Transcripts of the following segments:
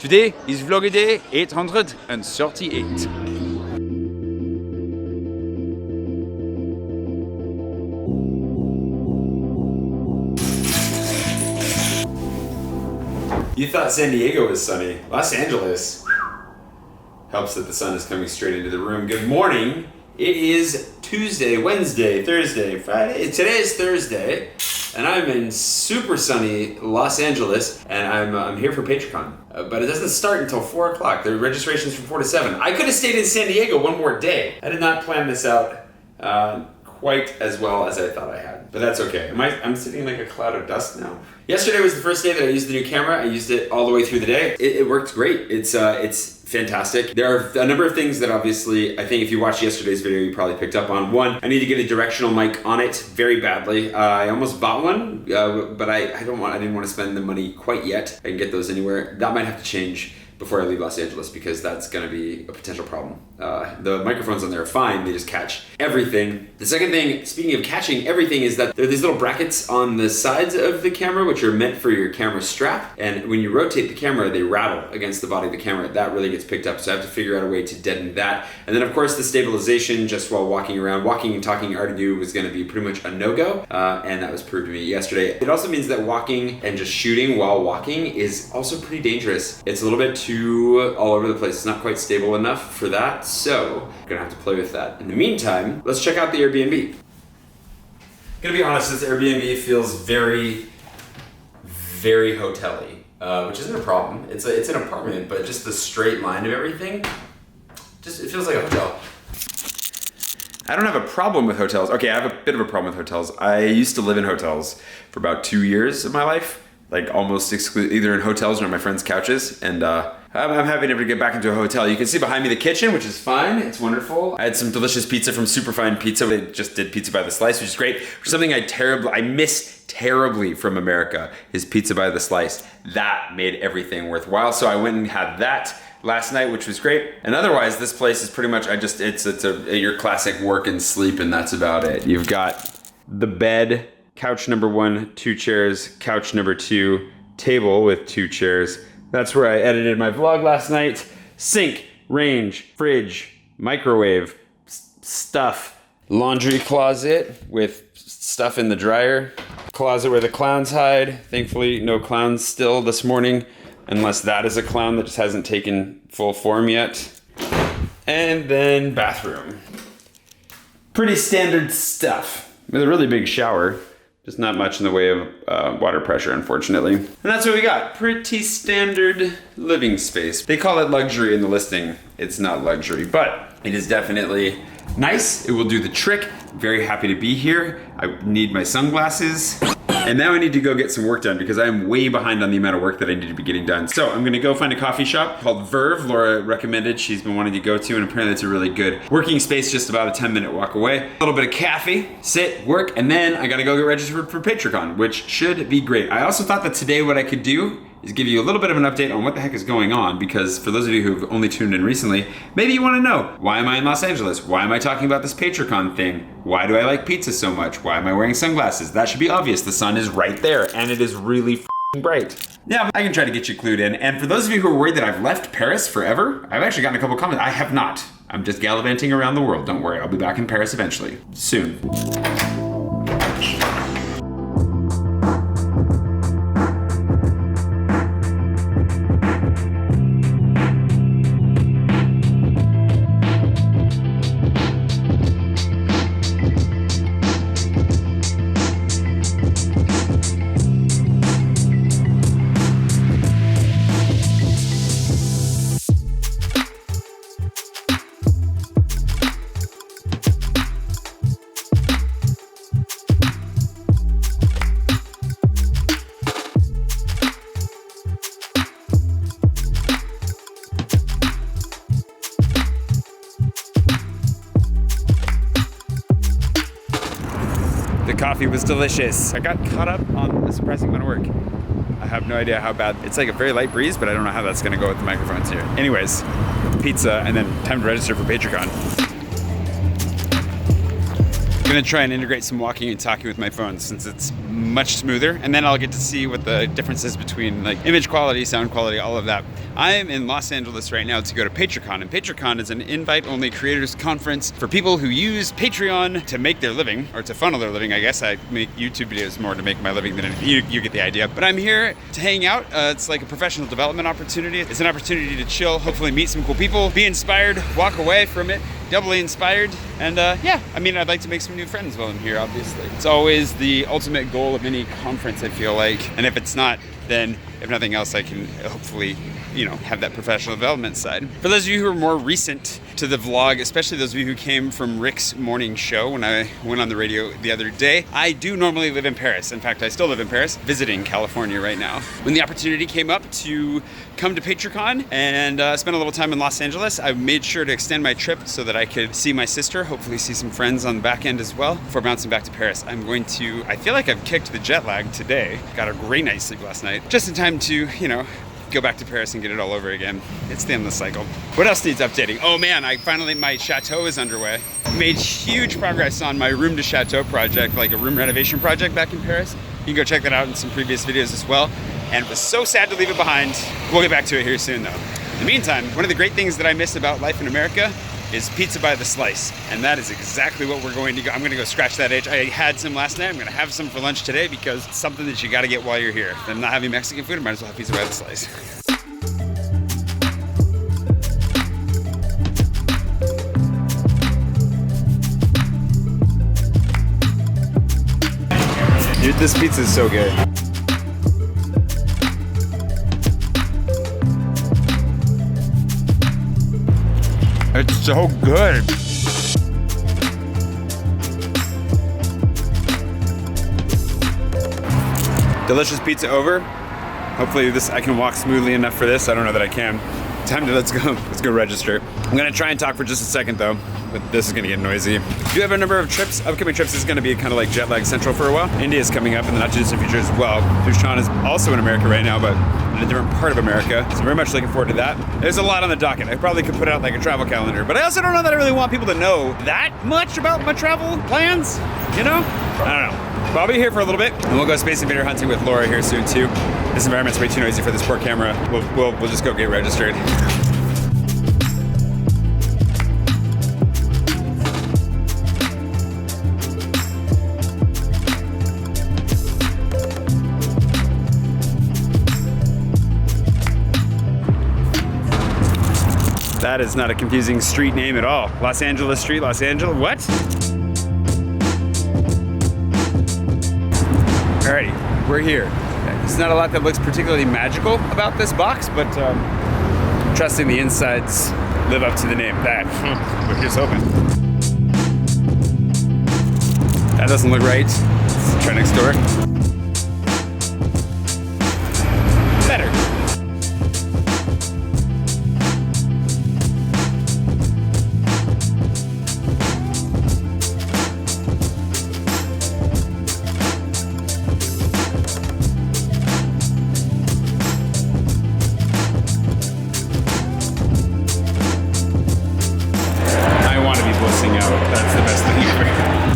Today is vlog day 838. You thought San Diego was sunny. Los Angeles. Helps that the sun is coming straight into the room. Good morning. It is Tuesday, Wednesday, Thursday, Friday. Today is Thursday, and I'm in super sunny Los Angeles, and I'm here for Patrecon. But it doesn't start until 4 o'clock. The registration's from 4 to 7. I could have stayed in San Diego one more day. I did not plan this out quite as well as I thought I had, but that's okay. I'm sitting like a cloud of dust now. Yesterday was the first day that I used the new camera. I used it all the way through the day. It worked great. It's fantastic. There are a number of things that obviously, I think if you watched yesterday's video, you probably picked up on. One, I need to get a directional mic on it very badly. I almost bought one, but I didn't want to spend the money quite yet. I can get those anywhere. That might have to change before I leave Los Angeles because that's going to be a potential problem. The microphones on there are fine, they just catch everything. The second thing, speaking of catching everything, is that there are these little brackets on the sides of the camera which are meant for your camera strap, and when you rotate the camera, they rattle against the body of the camera. That really gets picked up, so I have to figure out a way to deaden that. And then of course the stabilization just while walking around. Walking and talking RDU was going to be pretty much a no-go, and that was proved to me yesterday. It also means that walking and just shooting while walking is also pretty dangerous. It's a little bit too all over the place. It's not quite stable enough for that, so I'm gonna have to play with that. In the meantime, let's check out the Airbnb. Gonna be honest, this Airbnb feels very, very hotel-y, which isn't a problem. It's an apartment, but just the straight line of everything, it feels like a hotel. I don't have a problem with hotels. Okay, I have a bit of a problem with hotels. I used to live in hotels for about 2 years of my life, like almost exclusively either in hotels or on my friends' couches, and I'm happy to get back into a hotel. You can see behind me the kitchen, which is fine. It's wonderful. I had some delicious pizza from Superfine Pizza. They just did pizza by the slice, which is great. Something I miss terribly from America is pizza by the slice. That made everything worthwhile. So I went and had that last night, which was great. And otherwise, this place is pretty much, it's your classic work and sleep, and that's about it. You've got the bed, couch number 1, 2 chairs, couch number 2, table with 2 chairs. That's where I edited my vlog last night. Sink, range, fridge, microwave, stuff. Laundry closet with stuff in the dryer. Closet where the clowns hide. Thankfully, no clowns still this morning, unless that is a clown that just hasn't taken full form yet. And then bathroom. Pretty standard stuff with a really big shower. Just not much in the way of water pressure, unfortunately. And that's what we got. Pretty standard living space. They call it luxury in the listing. It's not luxury, but it is definitely nice. It will do the trick. Very happy to be here. I need my sunglasses. And now I need to go get some work done because I am way behind on the amount of work that I need to be getting done. So I'm gonna go find a coffee shop called Verve. Laura recommended, she's been wanting to go to, and apparently it's a really good working space just about a 10-minute walk away. A little bit of coffee, sit, work, and then I gotta go get registered for Patrecon, which should be great. I also thought that today what I could do is give you a little bit of an update on what the heck is going on, because for those of you who've only tuned in recently, maybe you want to know, why am I in Los Angeles? Why am I talking about this Patrecon thing? Why do I like pizza so much? Why am I wearing sunglasses? That should be obvious. The sun is right there, and it is really f***ing bright. Yeah, I can try to get you clued in. And for those of you who are worried that I've left Paris forever, I've actually gotten a couple comments. I have not. I'm just gallivanting around the world. Don't worry, I'll be back in Paris eventually. Soon. The coffee was delicious. I got caught up on a surprising amount of work. I have no idea how bad. It's like a very light breeze, but I don't know how that's gonna go with the microphones here. Anyways, pizza and then time to register for Patrecon. I'm gonna try and integrate some walking and talking with my phone since it's much smoother, and then I'll get to see what the difference is between like image quality, sound quality, all of that. I am in Los Angeles right now to go to Patrecon, and Patrecon is an invite-only creators conference for people who use Patreon to make their living, or to funnel their living. I guess I make YouTube videos more to make my living than anything. You get the idea. But I'm here to hang out. It's like a professional development opportunity. It's an opportunity to chill, hopefully meet some cool people, be inspired, walk away from it, doubly inspired, and yeah, I mean, I'd like to make some new friends while I'm here, obviously. It's always the ultimate goal of any conference, I feel like, and if it's not, then if nothing else, I can hopefully, you know, have that professional development side. For those of you who are more recent to the vlog, especially those of you who came from Rick's morning show when I went on the radio the other day, I do normally live in Paris. In fact, I still live in Paris, visiting California right now. When the opportunity came up to come to Patrecon and spend a little time in Los Angeles, I made sure to extend my trip so that I could see my sister, hopefully see some friends on the back end as well, before bouncing back to Paris. I feel like I've kicked the jet lag today. Got a great night's sleep last night, just in time to, you know, go back to Paris and get it all over again. It's the endless cycle. What else needs updating? Oh man, my chateau is underway. Made huge progress on my room to chateau project, like a room renovation project back in Paris. You can go check that out in some previous videos as well. And it was so sad to leave it behind. We'll get back to it here soon though. In the meantime, one of the great things that I miss about life in America is pizza by the slice. And that is exactly what we're going to go. I'm gonna go scratch that itch. I had some last night. I'm gonna have some for lunch today because it's something that you gotta get while you're here. If I'm not having Mexican food, I might as well have pizza by the slice. Dude, this pizza is so good. It's so good. Delicious pizza over. Hopefully I can walk smoothly enough for this. I don't know that I can. Time to let's go register. I'm gonna try and talk for just a second though, but this is gonna get noisy. Do have a number of trips, upcoming trips. This is gonna be kind of like jet lag central for a while. India is coming up in the not too distant future as well. Dushan is also in America right now, but in a different part of America. So I'm very much looking forward to that. There's a lot on the docket. I probably could put out like a travel calendar, but I also don't know that I really want people to know that much about my travel plans, you know? I don't know. But I'll be here for a little bit, and we'll go space invader hunting with Laura here soon too. This environment's way too noisy for this poor camera. We'll just go get registered. That is not a confusing street name at all. Los Angeles Street, Los Angeles, what? Alrighty, we're here. There's not a lot that looks particularly magical about this box, but trusting the insides live up to the name. That, we're just hoping. That doesn't look right. Let's try next door. Better.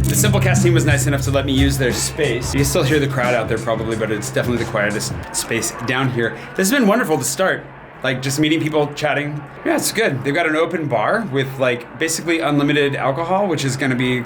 The Simplecast team was nice enough to let me use their space. You can still hear the crowd out there probably, but it's definitely the quietest space down here. This has been wonderful to start. Like just meeting people, chatting. Yeah, it's good. They've got an open bar with like basically unlimited alcohol, which is gonna be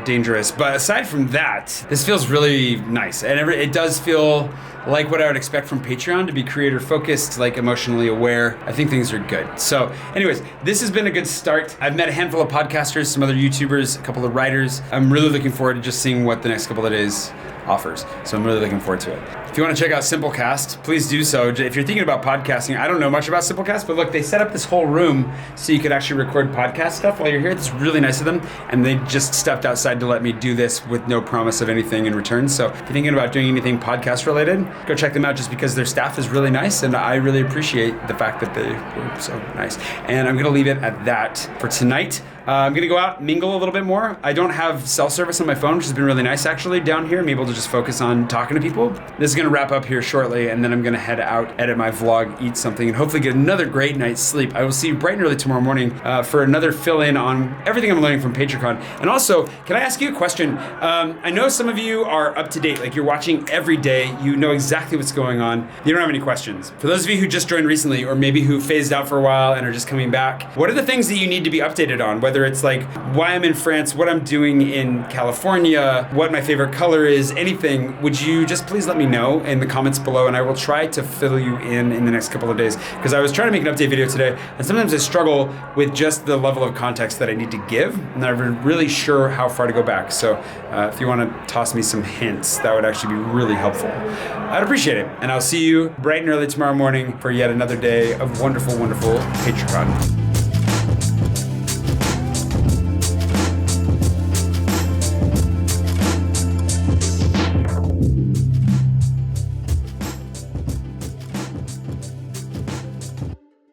dangerous. But aside from that, this feels really nice. And it does feel like what I would expect from Patreon, to be creator focused, like emotionally aware. I think things are good. So anyways, this has been a good start. I've met a handful of podcasters, some other YouTubers, a couple of writers. I'm really looking forward to just seeing what the next couple of days offers. So I'm really looking forward to it. If you want to check out Simplecast, please do so. If you're thinking about podcasting, I don't know much about Simplecast, but look, they set up this whole room so you could actually record podcast stuff while you're here. It's really nice of them. And they just stepped outside to let me do this with no promise of anything in return. So if you're thinking about doing anything podcast related, go check them out just because their staff is really nice. And I really appreciate the fact that they were so nice. And I'm going to leave it at that for tonight. I'm going to go out, mingle a little bit more. I don't have cell service on my phone, which has been really nice actually down here. I'm able to just focus on talking to people. This is going to gonna wrap up here shortly, and then I'm gonna head out, edit my vlog, eat something, and hopefully get another great night's sleep. I will see you bright and early tomorrow morning for another fill-in on everything I'm learning from Patrecon. And also, can I ask you a question? I know some of you are up to date, like you're watching every day, you know exactly what's going on, you don't have any questions. For those of you who just joined recently, or maybe who phased out for a while and are just coming back, what are the things that you need to be updated on? Whether it's like why I'm in France, what I'm doing in California, what my favorite color is, anything, would you just please let me know in the comments below, and I will try to fill you in the next couple of days. Because I was trying to make an update video today, and sometimes I struggle with just the level of context that I need to give, and I'm not really sure how far to go back. So if you want to toss me some hints, that would actually be really helpful. I'd appreciate it, and I'll see you bright and early tomorrow morning for yet another day of wonderful, wonderful Patrecon.